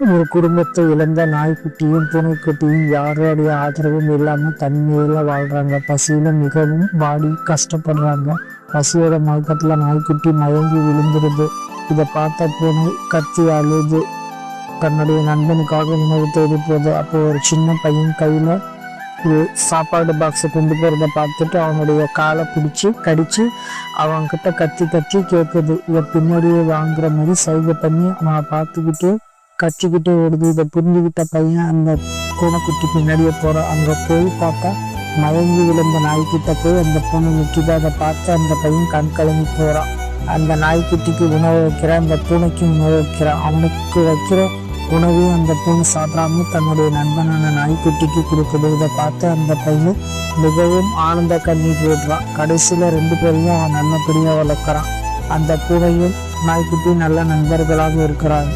ஒரு குடும்பத்தை இழந்த நாய்க்குட்டியும் பூனைக்குட்டியும் யாருடைய ஆதரவும் இல்லாமல் தனிமையில வாழ்றாங்க. பசியில மிகவும் வாடி கஷ்டப்படுறாங்க. பசியோட மயக்கத்துல நாய்க்குட்டி மயங்கி விழுந்துருது. இதை பார்த்த பூனை கத்தி அழுது தன்னுடைய நண்பனுக்காக உணவு தேடி போகுது. அப்போ ஒரு சின்ன பையன் கையில ஒரு சாப்பாடு பாக்ஸை கொண்டு போறத பார்த்துட்டு அவனுடைய காலை பிடிச்சி கடிச்சு அவன்கிட்ட கத்தி கத்தி கேட்குது. இதை பின்னாடியே வாங்குற மாதிரி சைகை பண்ணி அவன் பார்த்துக்கிட்டு கத்திக்கிட்டே ஓடுது. இதை புரிஞ்சுக்கிட்ட பையன் அந்த பூனைக்குட்டி பின்னாடியே போறான். அங்க போய் பார்த்தா மயங்கி விழுந்த நாய்க்கிட்ட போய் அந்த பூனை நிற்கிது. அதை பார்த்து அந்த பையன் கண் கலங்கி போறான். அந்த நாய்க்குட்டிக்கு உணவு வைக்கிறான், அந்த பூனைக்கு உணவு வைக்கிறான். அவனுக்கு வைக்கிற உணவையும் அந்த பூனை சாப்பிடாம தன்னுடைய நண்பனான நாய்க்குட்டிக்கு கொடுக்குது. இதை பார்த்து அந்த பையன் மிகவும் ஆனந்த கண்ணீர் விடுறான். கடைசியில 2 பேரையும் அவன் நல்லபடியா வளர்க்குறான். அந்த பூனையும் நாய்க்குட்டியும் நல்ல நண்பர்களாக இருக்கிறாங்க.